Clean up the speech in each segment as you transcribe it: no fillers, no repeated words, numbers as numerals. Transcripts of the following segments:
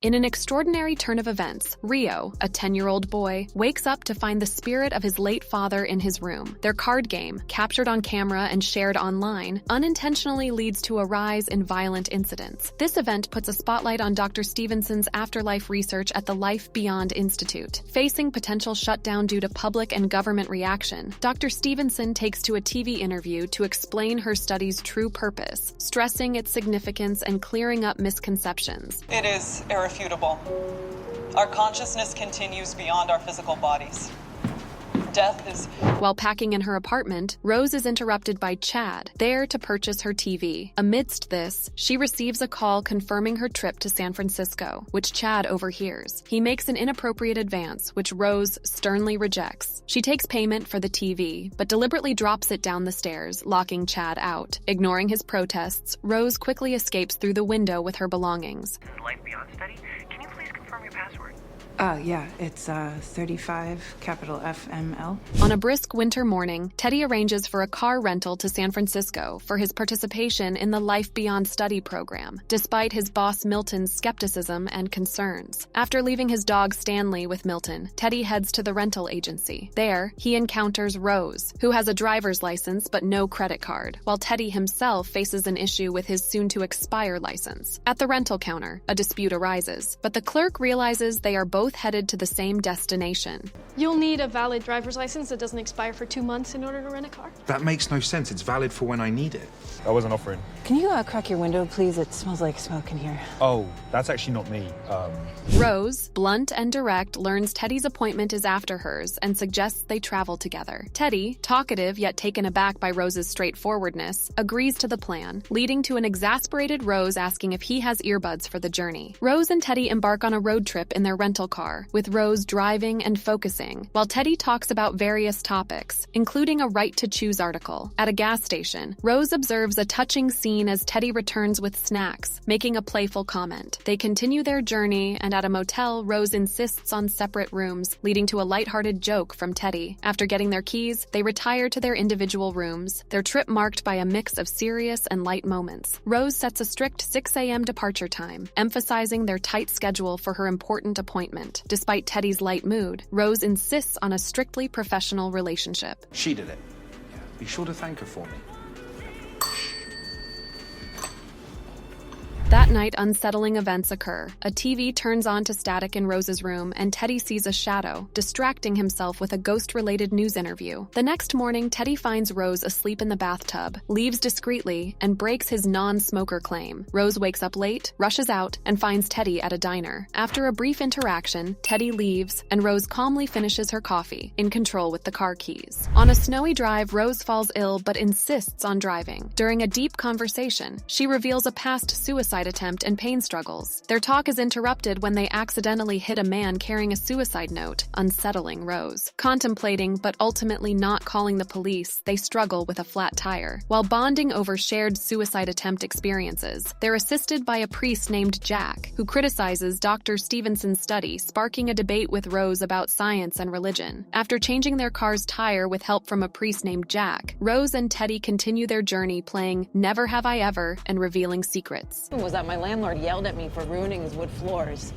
In an extraordinary turn of events, Rio, a 10-year-old boy, wakes up to find the spirit of his late father in his room. Their card game, captured on camera and shared online, unintentionally leads to a rise in violent incidents. This event puts a spotlight on Dr. Stevenson's afterlife research at the Life Beyond Institute. Facing potential shutdown due to public and government reaction, Dr. Stevenson takes to a TV interview to explain her study's true purpose, stressing its significance and clearing up misconceptions. It is irrefutable. Our consciousness continues beyond our physical bodies. Death is... While packing in her apartment, Rose is interrupted by Chad, there to purchase her TV. Amidst this, she receives a call confirming her trip to San Francisco, which Chad overhears. He makes an inappropriate advance, which Rose sternly rejects. She takes payment for the TV, but deliberately drops it down the stairs, locking Chad out. Ignoring his protests, Rose quickly escapes through the window with her belongings. Life Beyond study? Can you please confirm your password? Yeah, it's 35 capital FML. On a brisk winter morning, Teddy arranges for a car rental to San Francisco for his participation in the Life Beyond study program, despite his boss Milton's skepticism and concerns. After leaving his dog Stanley with Milton, Teddy heads to the rental agency. There, he encounters Rose, who has a driver's license but no credit card, while Teddy himself faces an issue with his soon-to-expire license. At the rental counter, a dispute arises, but the clerk realizes they are both headed to the same destination. You'll need a valid driver's license that doesn't expire for 2 months in order to rent a car. That makes no sense. It's valid for when I need it. I wasn't offering. Can you crack your window, please? It smells like smoke in here. Oh, that's actually not me. Rose, blunt and direct, learns Teddy's appointment is after hers and suggests they travel together. Teddy, talkative yet taken aback by Rose's straightforwardness, agrees to the plan, leading to an exasperated Rose asking if he has earbuds for the journey. Rose and Teddy embark on a road trip in their rental car, with Rose driving and focusing, while Teddy talks about various topics, including a right-to-choose article. At a gas station, Rose observes a touching scene as Teddy returns with snacks, making a playful comment. They continue their journey, and at a motel, Rose insists on separate rooms, leading to a lighthearted joke from Teddy. After getting their keys, they retire to their individual rooms, their trip marked by a mix of serious and light moments. Rose sets a strict 6 a.m. departure time, emphasizing their tight schedule for her important appointment. Despite Teddy's light mood, Rose insists on a strictly professional relationship. She did it. Yeah. Be sure to thank her for me. That night, unsettling events occur. A TV turns on to static in Rose's room, and Teddy sees a shadow, distracting himself with a ghost-related news interview. The next morning, Teddy finds Rose asleep in the bathtub, leaves discreetly, and breaks his non-smoker claim. Rose wakes up late, rushes out, and finds Teddy at a diner. After a brief interaction, Teddy leaves, and Rose calmly finishes her coffee, in control with the car keys. On a snowy drive, Rose falls ill but insists on driving. During a deep conversation, she reveals a past suicide attempt and pain struggles. Their talk is interrupted when they accidentally hit a man carrying a suicide note, unsettling Rose. Contemplating but ultimately not calling the police, they struggle with a flat tire. While bonding over shared suicide attempt experiences, they're assisted by a priest named Jack, who criticizes Dr. Stevenson's study, sparking a debate with Rose about science and religion. After changing their car's tire with help from a priest named Jack, Rose and Teddy continue their journey playing Never Have I Ever and revealing secrets. Was that my landlord yelled at me for ruining his wood floors.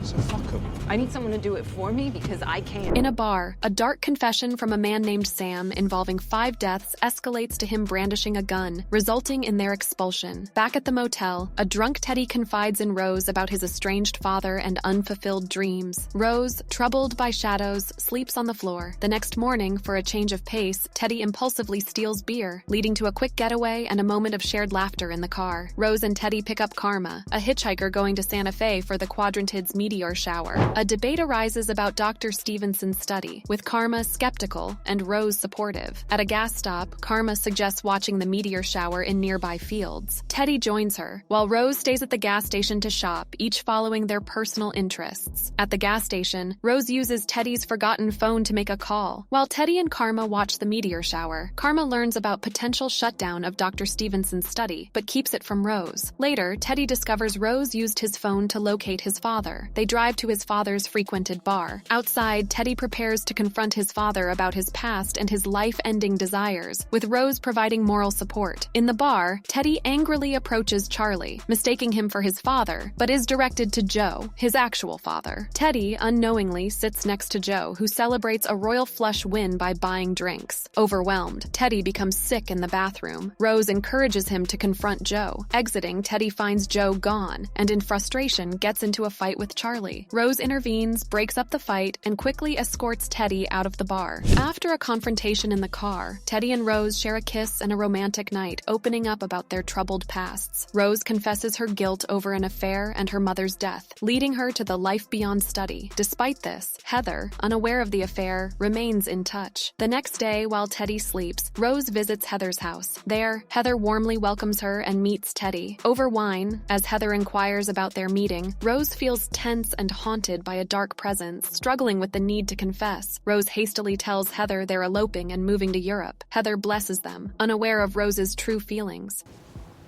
So fuck him. I need someone to do it for me because I can't. In a bar, a dark confession from a man named Sam involving 5 deaths escalates to him brandishing a gun, resulting in their expulsion. Back at the motel, a drunk Teddy confides in Rose about his estranged father and unfulfilled dreams. Rose, troubled by shadows, sleeps on the floor. The next morning, for a change of pace, Teddy impulsively steals beer, leading to a quick getaway and a moment of shared laughter in the car. Rose and Teddy pick up Karma, a hitchhiker going to Santa Fe for the Quadrantids meteor shower. A debate arises about Dr. Stevenson's study, with Karma skeptical and Rose supportive. At a gas stop, Karma suggests watching the meteor shower in nearby fields. Teddy joins her, while Rose stays at the gas station to shop, each following their personal interests. At the gas station, Rose uses Teddy's forgotten phone to make a call. While Teddy and Karma watch the meteor shower, Karma learns about potential shutdown of Dr. Stevenson's study, but keeps it from Rose. Later, Teddy discovers Rose used his phone to locate his father. They drive to his father's frequented bar. Outside, Teddy prepares to confront his father about his past and his life-ending desires, with Rose providing moral support. In the bar, Teddy angrily approaches Charlie, mistaking him for his father, but is directed to Joe, his actual father. Teddy unknowingly sits next to Joe, who celebrates a royal flush win by buying drinks. Overwhelmed, Teddy becomes sick in the bathroom. Rose encourages him to confront Joe. Exiting, Teddy finds Joe gone, and in frustration gets into a fight with Charlie. Rose intervenes, breaks up the fight, and quickly escorts Teddy out of the bar. After a confrontation in the car, Teddy and Rose share a kiss and a romantic night, opening up about their troubled pasts. Rose confesses her guilt over an affair and her mother's death, leading her to the life beyond study. Despite this, Heather, unaware of the affair, remains in touch. The next day, while Teddy sleeps, Rose visits Heather's house. There, Heather warmly welcomes her and meets Teddy. Over wine, as Heather inquires about their meeting, Rose feels tense and haunted by a dark presence, struggling with the need to confess. Rose hastily tells Heather they're eloping and moving to Europe. Heather blesses them, unaware of Rose's true feelings.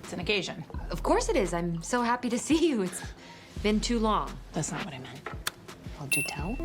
It's an occasion. Of course it is. I'm so happy to see you. It's been too long. That's not what I meant. Well, do tell.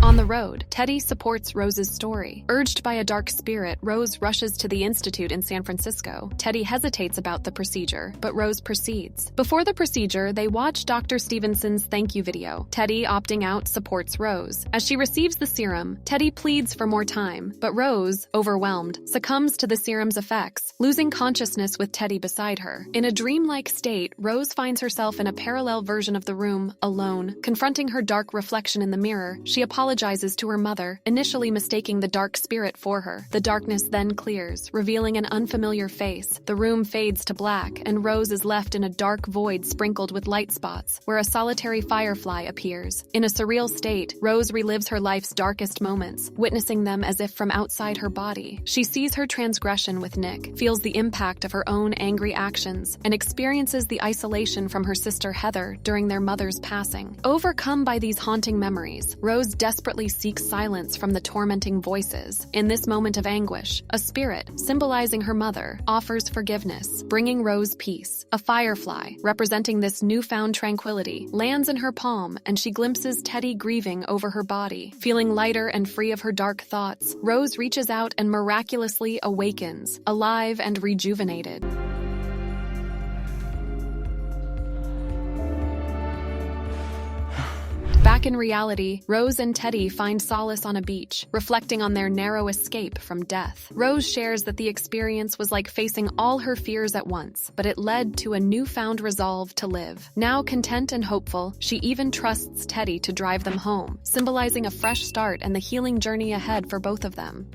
On the road, Teddy supports Rose's story. Urged by a dark spirit, Rose rushes to the Institute in San Francisco. Teddy hesitates about the procedure, but Rose proceeds. Before the procedure, they watch Dr. Stevenson's thank you video. Teddy, opting out, supports Rose. As she receives the serum, Teddy pleads for more time, but Rose, overwhelmed, succumbs to the serum's effects, losing consciousness with Teddy beside her. In a dreamlike state, Rose finds herself in a parallel version of the room, alone. Confronting her dark reflection in the mirror, she apologizes to her mother, initially mistaking the dark spirit for her. The darkness then clears, revealing an unfamiliar face. The room fades to black, and Rose is left in a dark void sprinkled with light spots, where a solitary firefly appears. In a surreal state, Rose relives her life's darkest moments, witnessing them as if from outside her body. She sees her transgression with Nick, feels the impact of her own angry actions, and experiences the isolation from her sister Heather during their mother's passing. Overcome by these haunting memories, Rose desperately seeks silence from the tormenting voices. In this moment of anguish, a spirit, symbolizing her mother, offers forgiveness, bringing Rose peace. A firefly, representing this newfound tranquility, lands in her palm, and she glimpses Teddy grieving over her body. Feeling lighter and free of her dark thoughts, Rose reaches out and miraculously awakens, alive and rejuvenated. Back in reality, Rose and Teddy find solace on a beach, reflecting on their narrow escape from death. Rose shares that the experience was like facing all her fears at once, but it led to a newfound resolve to live. Now content and hopeful, she even trusts Teddy to drive them home, symbolizing a fresh start and the healing journey ahead for both of them.